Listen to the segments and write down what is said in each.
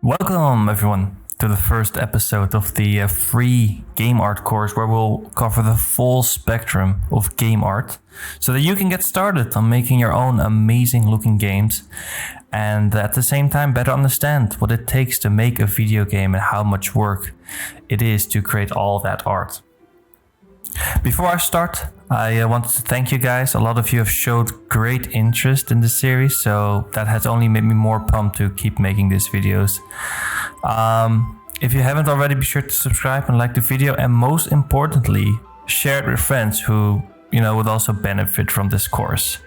Welcome everyone to the first episode of the free game art course where we'll cover the full spectrum of game art so that you can get started on making your own amazing looking games and at the same time better understand what it takes to make a video game and how much work it is to create all that art. Before I start, I wanted to thank you guys. A lot of you have showed great interest in this series, so that has only made me more pumped to keep making these videos. If you haven't already, be sure to subscribe and like the video, and most importantly, share it with friends who would also benefit from this course.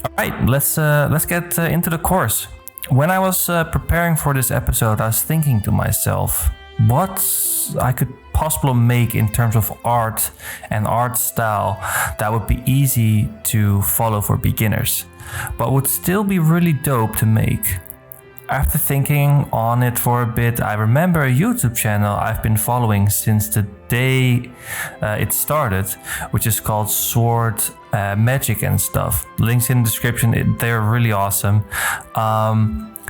All right, let's get into the course. When I was preparing for this episode, I was thinking to myself, what I could possibly make in terms of art and art style that would be easy to follow for beginners, but would still be really dope to make. After thinking on it for a bit, I remember a YouTube channel I've been following since the day it started, which is called Sword Magic and stuff. Links in the description, they're really awesome.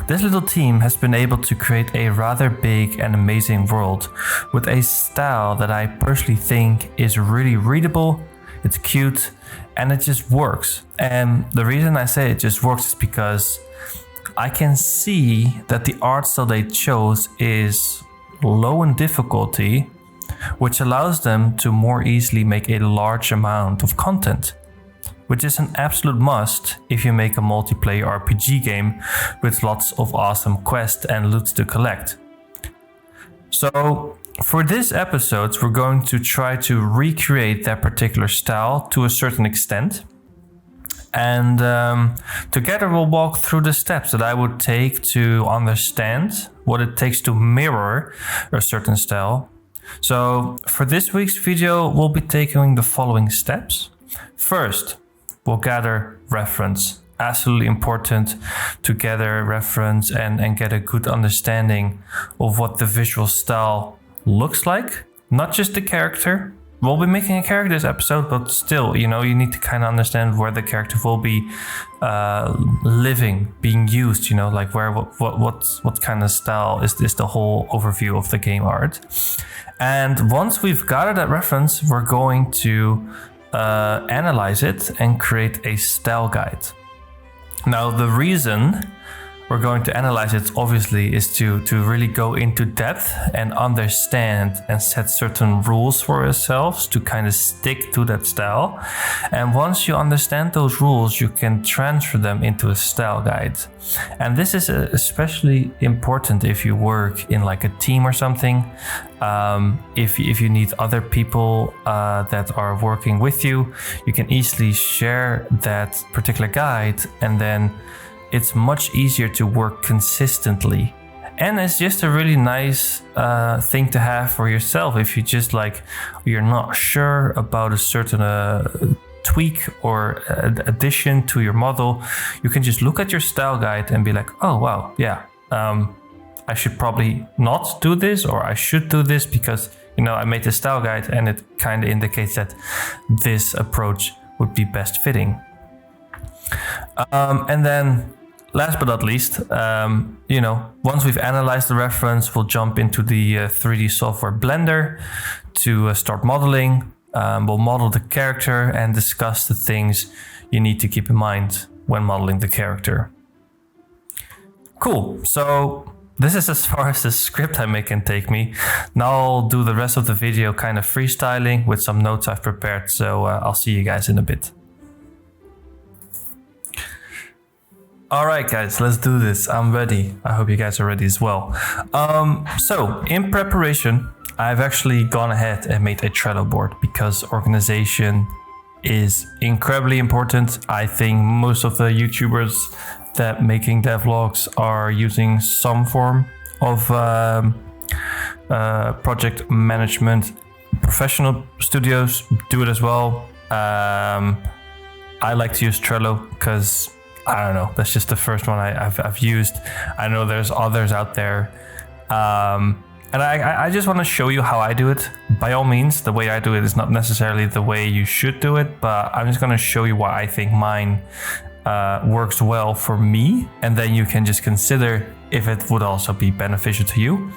This little team has been able to create a rather big and amazing world with a style that I personally think is really readable, it's cute, and it just works. And the reason I say it just works is because I can see that the art style they chose is low in difficulty, which allows them to more easily make a large amount of content, which is an absolute must if you make a multiplayer RPG game with lots of awesome quests and loot to collect. So for this episode, we're going to try to recreate that particular style to a certain extent. And together we'll walk through the steps that I would take to understand what it takes to mirror a certain style. So for this week's video, we'll be taking the following steps. First, we'll gather reference. Absolutely important to gather reference and get a good understanding of what the visual style looks like. Not just the character. We'll be making a character this episode, but still, you need to kind of understand where the character will be living, being used, like where, what kind of style is this, the whole overview of the game art. And once we've gathered that reference, we're going to analyze it and create a style guide. Now, the reason we're going to analyze it obviously is to really go into depth and understand and set certain rules for ourselves to kind of stick to that style. And once you understand those rules, you can transfer them into a style guide. And this is especially important if you work in like a team or something. If you need other people that are working with you, you can easily share that particular guide, and then it's much easier to work consistently. And it's just a really nice thing to have for yourself. If you just you're not sure about a certain tweak or addition to your model, you can just look at your style guide and be like, oh wow, yeah, I should probably not do this, or I should do this because I made the style guide and it kind of indicates that this approach would be best fitting. And then last but not least, once we've analyzed the reference, we'll jump into the 3D software Blender to start modeling. We'll model the character and discuss the things you need to keep in mind when modeling the character. Cool. So this is as far as the script I make can take me. Now I'll do the rest of the video kind of freestyling with some notes I've prepared. So I'll see you guys in a bit. All right, guys, let's do this. I'm ready. I hope you guys are ready as well. So in preparation, I've actually gone ahead and made a Trello board because organization is incredibly important. I think most of the YouTubers that making devlogs are using some form of project management. Professional studios do it as well. I like to use Trello because I don't know, that's just the first one I've used. I know there's others out there. And I just want to show you how I do it. By all means, the way I do it is not necessarily the way you should do it, but I'm just going to show you why I think mine works well for me, and then you can just consider if it would also be beneficial to you.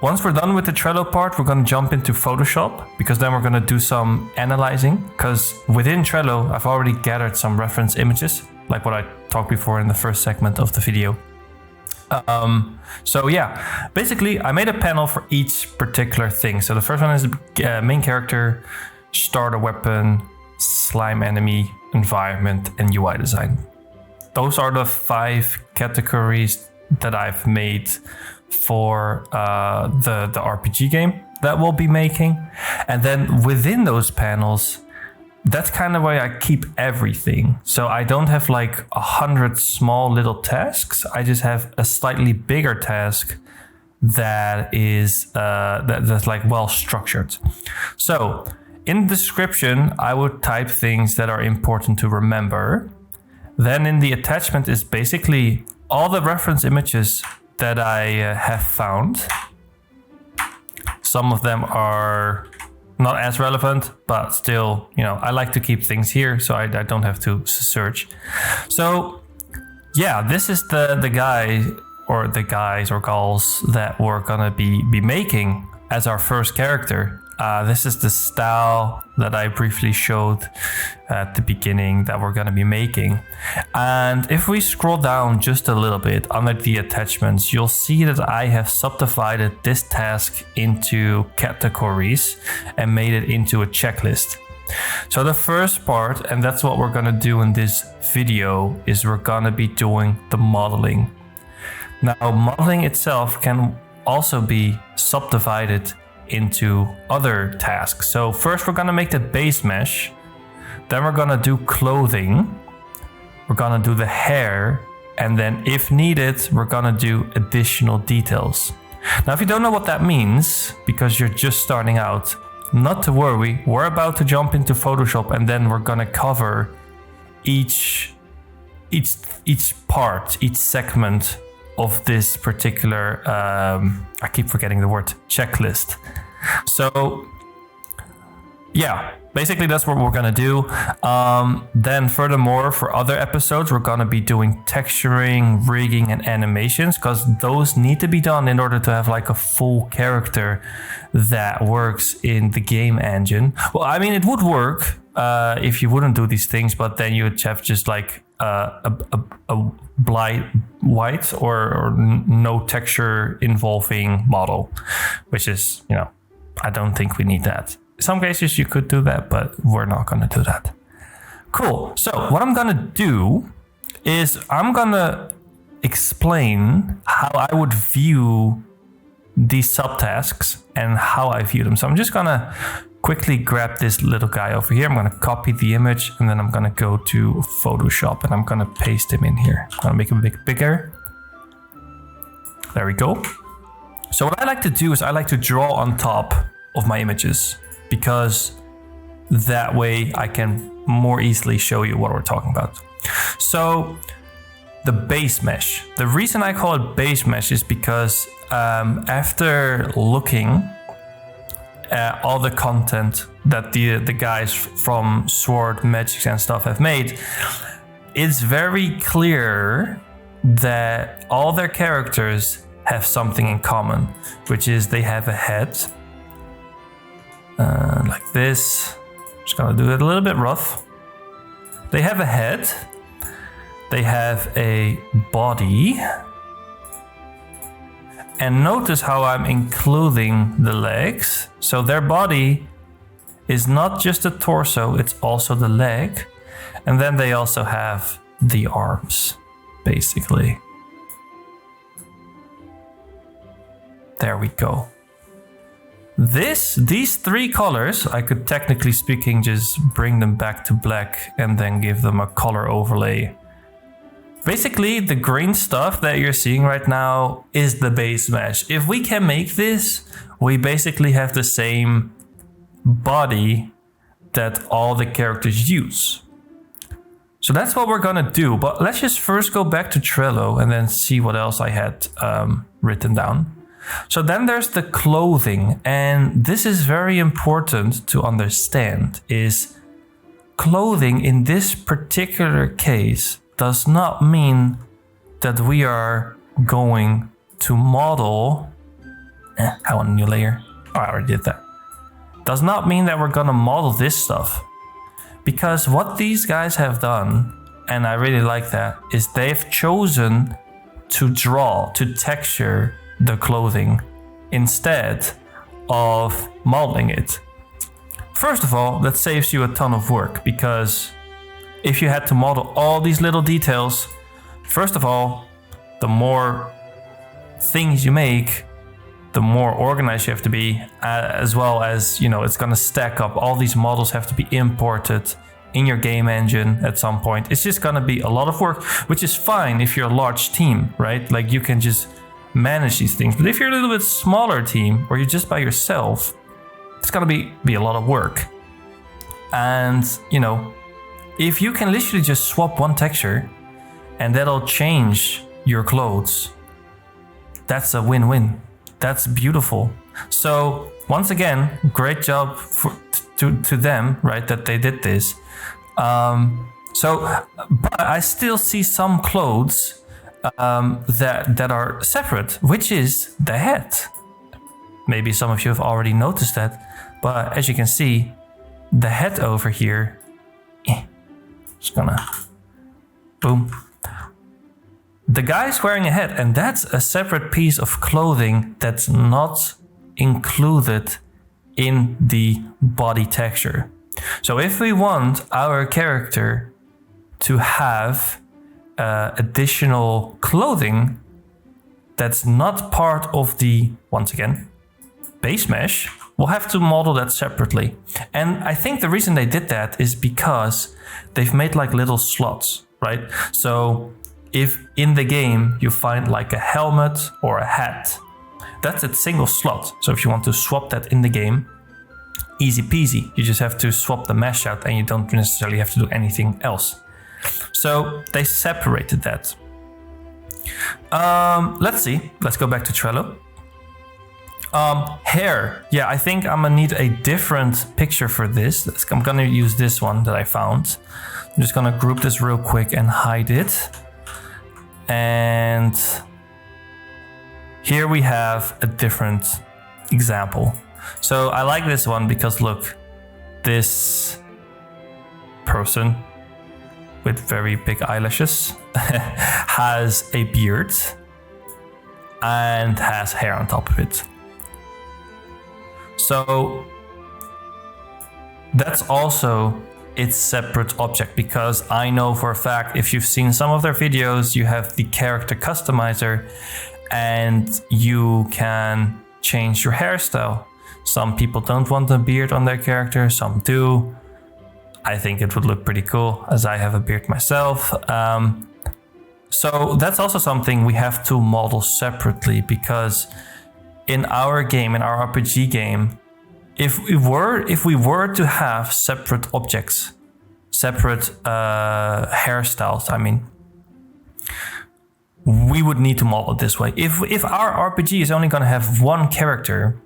Once we're done with the Trello part, we're going to jump into Photoshop, because then we're going to do some analyzing, because within Trello, I've already gathered some reference images, like what I talked before in the first segment of the video. So yeah, basically I made a panel for each particular thing. So the first one is main character, starter weapon, slime enemy, environment, and UI design. Those are the 5 categories that I've made for the RPG game that we'll be making. And then within those panels, that's kind of why I keep everything. So I don't have like 100 small little tasks. I just have a slightly bigger task that is that's like well structured. So in the description, I would type things that are important to remember. Then in the attachment is basically all the reference images that I have found. Some of them are not as relevant, but still, you know, I like to keep things here so I don't have to search. So yeah, this is the guy or the guys or gals that we're gonna be making as our first character. This is the style that I briefly showed at the beginning that we're gonna be making. And if we scroll down just a little bit under the attachments, you'll see that I have subdivided this task into categories and made it into a checklist. So the first part, and that's what we're gonna do in this video, is we're gonna be doing the modeling. Now, modeling itself can also be subdivided into other tasks. So first we're gonna make the base mesh, then we're gonna do clothing, we're gonna do the hair, and then if needed, we're gonna do additional details. Now, if you don't know what that means, because you're just starting out, not to worry, we're about to jump into Photoshop and then we're gonna cover each part, each segment of this particular, I keep forgetting the word, checklist. So yeah, basically that's what we're gonna do. Then furthermore, for other episodes, we're gonna be doing texturing, rigging, and animations, because those need to be done in order to have like a full character that works in the game engine. Well, I mean, it would work if you wouldn't do these things, but then you would have just like a white or no texture involving model, which is, you know, I don't think we need that. In some cases you could do that, but we're not going to do that. Cool. So what I'm going to do is I'm going to explain how I would view these subtasks and how I view them. So I'm just going to quickly grab this little guy over here. I'm going to copy the image and then I'm going to go to Photoshop and I'm going to paste him in here. I'm going to make him a bit bigger. There we go. So what I like to do is I like to draw on top of my images, because that way I can more easily show you what we're talking about. So the base mesh. The reason I call it base mesh is because after looking all the content that the guys from Sword, Magic and stuff have made, it's very clear that all their characters have something in common, which is they have a head, like this. Just gonna do it a little bit rough. They have a head, they have a body, and notice how I'm including the legs. So their body is not just the torso, it's also the leg. And then they also have the arms, basically. There we go. These 3 colors, I could technically speaking just bring them back to black and then give them a color overlay. Basically, the green stuff that you're seeing right now is the base mesh. If we can make this, we basically have the same body that all the characters use. So that's what we're gonna do. But let's just first go back to Trello and then see what else I had written down. So then there's the clothing, and this is very important to understand, is clothing in this particular case does not mean that we are going to model. I want a new layer. Oh, I already did that. Does not mean that we're gonna model this stuff. Because what these guys have done, and I really like that, is they've chosen to draw, to texture the clothing instead of modeling it. First of all, that saves you a ton of work, because if you had to model all these little details, first of all, the more things you make, the more organized you have to be, as well as, you know, it's going to stack up. All these models have to be imported in your game engine at some point. It's just going to be a lot of work, which is fine if you're a large team, right? Like you can just manage these things. But if you're a little bit smaller team, or you're just by yourself, it's going to be a lot of work. And, you know, if you can literally just swap one texture and that'll change your clothes, that's a win-win. That's beautiful. So once again, great job to them, right, that they did this. But I still see some clothes that are separate, which is the head. Maybe some of you have already noticed that, but as you can see, the head over here, just gonna boom. The guy's wearing a hat, and that's a separate piece of clothing that's not included in the body texture. So if we want our character to have additional clothing that's not part of the, once again, base mesh, we'll have to model that separately. And I think the reason they did that is because they've made like little slots, right? So if in the game you find like a helmet or a hat, that's a single slot. So if you want to swap that in the game, easy peasy. You just have to swap the mesh out and you don't necessarily have to do anything else. So they separated that. Let's see. Let's go back to Trello. Hair. Yeah, I think I'm gonna need a different picture for this. I'm gonna use this one that I found. I'm just gonna group this real quick and hide it. And here we have a different example. So I like this one because look, this person with very big eyelashes has a beard and has hair on top of it. So that's also its separate object, because I know for a fact, if you've seen some of their videos, you have the character customizer and you can change your hairstyle. Some people don't want a beard on their character, some do. I think it would look pretty cool, as I have a beard myself. So that's also something we have to model separately, because in our game, in our RPG game, if we were to have separate objects, separate hairstyles, I mean, we would need to model it this way. If our RPG is only going to have one character,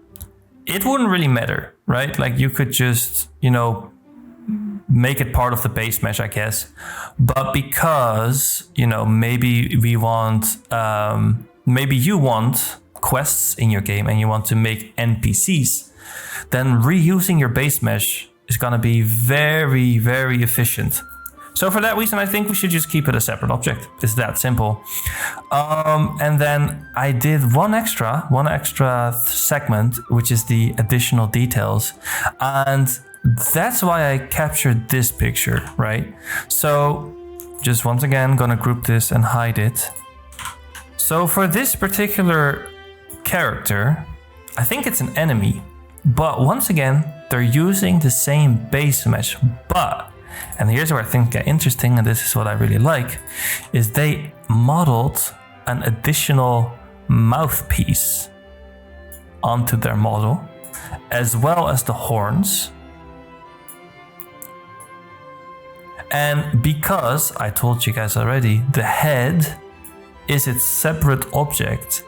it wouldn't really matter, right? Like you could just, you know, make it part of the base mesh, I guess. But because, you know, maybe we want, maybe you want quests in your game and you want to make NPCs, then reusing your base mesh is going to be very, very efficient. So for that reason, I think we should just keep it a separate object. It's that simple. And then I did one extra segment, which is the additional details. And that's why I captured this picture, right? So just once again, gonna group this and hide it. So for this particular character, I think it's an enemy. But once again, they're using the same base mesh, but, and here's where I think get interesting, and this is what I really like, is they modeled an additional mouthpiece onto their model, as well as the horns. And because I told you guys already, the head is its separate object,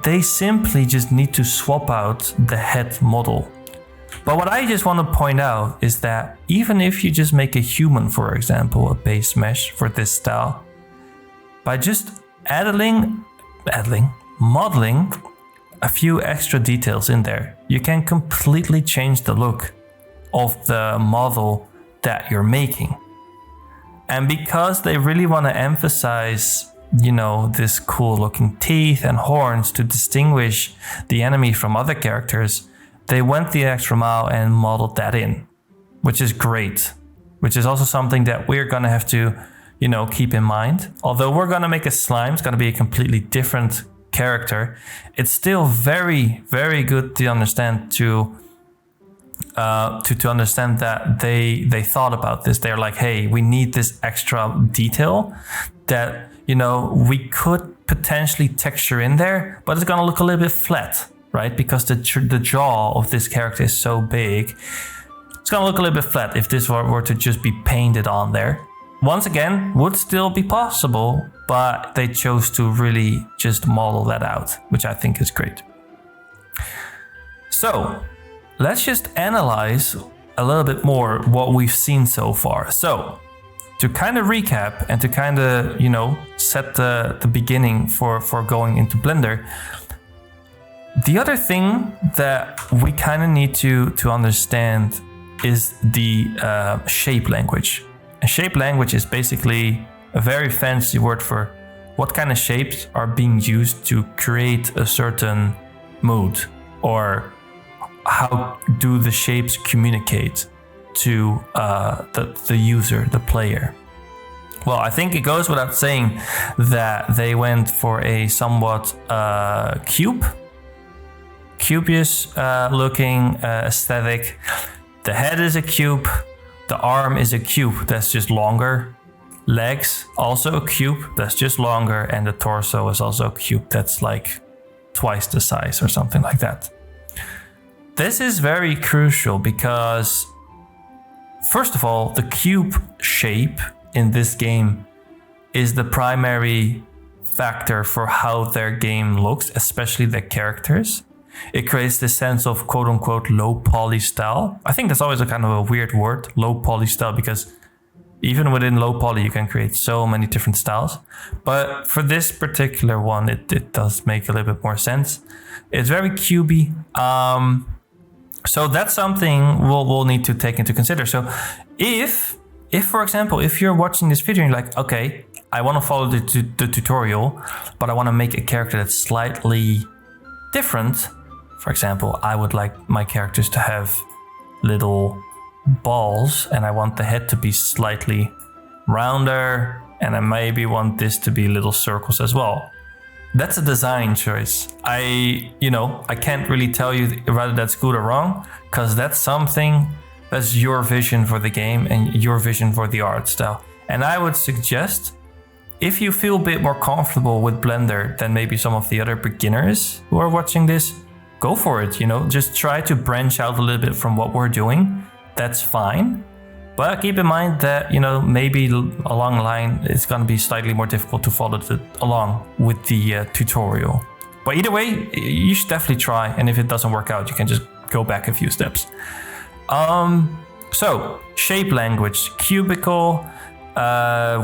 they simply just need to swap out the head model. But what I just want to point out is that even if you just make a human, for example, a base mesh for this style, by just modeling a few extra details in there, you can completely change the look of the model that you're making. And because they really want to emphasize, you know, this cool looking teeth and horns to distinguish the enemy from other characters, they went the extra mile and modeled that in, which is great, which is also something that we're going to have to, you know, keep in mind. Although we're going to make a slime, it's going to be a completely different character. It's still very, very good to understand to understand that they thought about this. They're like, hey, we need this extra detail that, you know, we could potentially texture in there, but it's going to look a little bit flat, right? Because the jaw of this character is so big. It's going to look a little bit flat if this were to just be painted on there. Once again, would still be possible, but they chose to really just model that out, which I think is great. So let's just analyze a little bit more what we've seen so far. So to kind of recap and to kind of, you know, set the beginning for going into Blender, the other thing that we kind of need to understand is the shape language. A shape language is basically a very fancy word for what kind of shapes are being used to create a certain mood, or how do the shapes communicate to the user, the player. Well, I think it goes without saying that they went for a somewhat cubious looking aesthetic. The head is a cube, the arm is a cube that's just longer, legs also a cube that's just longer, and the torso is also a cube that's like twice the size or something like that. This is very crucial because, first of all, the cube shape in this game is the primary factor for how their game looks, especially the characters. It creates this sense of quote-unquote low poly style. I think that's always a kind of a weird word, low poly style, because even within low poly you can create so many different styles. But for this particular one, it does make a little bit more sense. It's very cubey. So that's something we'll need to take into consider. So if for example, if you're watching this video and you're like, okay, I want to follow the tutorial, but I want to make a character that's slightly different. For example, I would like my characters to have little balls, and I want the head to be slightly rounder, and I maybe want this to be little circles as well. That's a design choice. I can't really tell you whether that's good or wrong, because that's your vision for the game and your vision for the art style. And I would suggest, if you feel a bit more comfortable with Blender than maybe some of the other beginners who are watching this, go for it. Just try to branch out a little bit from what we're doing. That's fine. But keep in mind that, maybe along the line, it's going to be slightly more difficult to follow along with the tutorial. But either way, you should definitely try. And if it doesn't work out, you can just go back a few steps. So shape language, cubicle.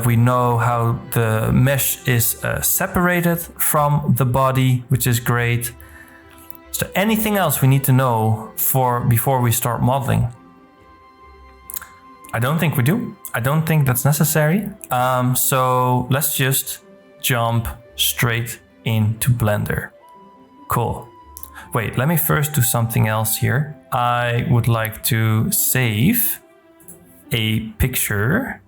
We know how the mesh is separated from the body, which is great. So anything else we need to know before we start modeling? I don't think we do. I don't think that's necessary. So let's just jump straight into Blender. Cool. Wait, let me first do something else here. I would like to save a picture.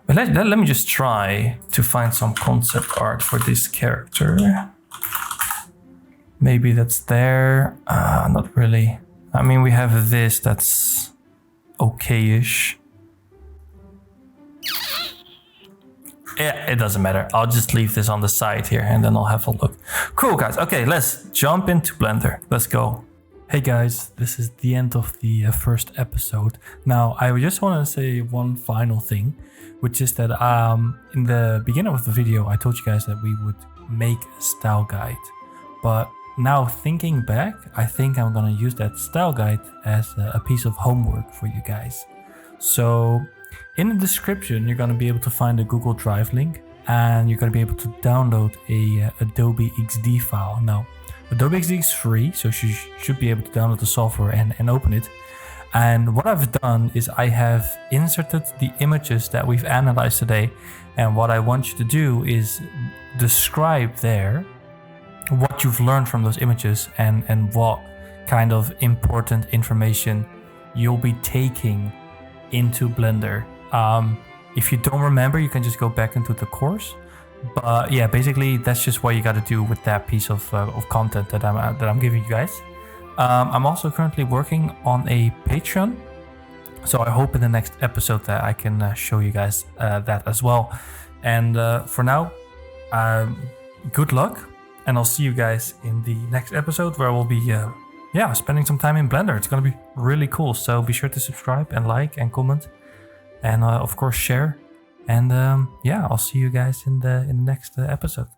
But let me just try to find some concept art for this character. Maybe that's there. Not really. I mean, we have this that's okay-ish. Yeah, it doesn't matter. I'll just leave this on the side here and then I'll have a look. Cool, guys. Okay, let's jump into Blender. Let's go. Hey guys, this is the end of the first episode. Now, I just want to say one final thing, which is that in the beginning of the video, I told you guys that we would make a style guide. But now thinking back, I think I'm gonna use that style guide as a piece of homework for you guys. So in the description, you're gonna be able to find a Google Drive link, and you're gonna be able to download a Adobe Xd file. Now, Adobe Xd is free, so you should be able to download the software and open it. And what I've done is I have inserted the images that we've analyzed today. And what I want you to do is describe there what you've learned from those images and what kind of important information you'll be taking into Blender. If you don't remember, you can just go back into the course. But yeah, basically that's just what you got to do with that piece of content that I'm giving you guys. I'm also currently working on a Patreon, so I hope in the next episode that I can show you guys that as well. And for now, good luck, and I'll see you guys in the next episode where we'll be spending some time in Blender. It's gonna be really cool, so be sure to subscribe and like and comment, and of course share. And I'll see you guys in the next episode.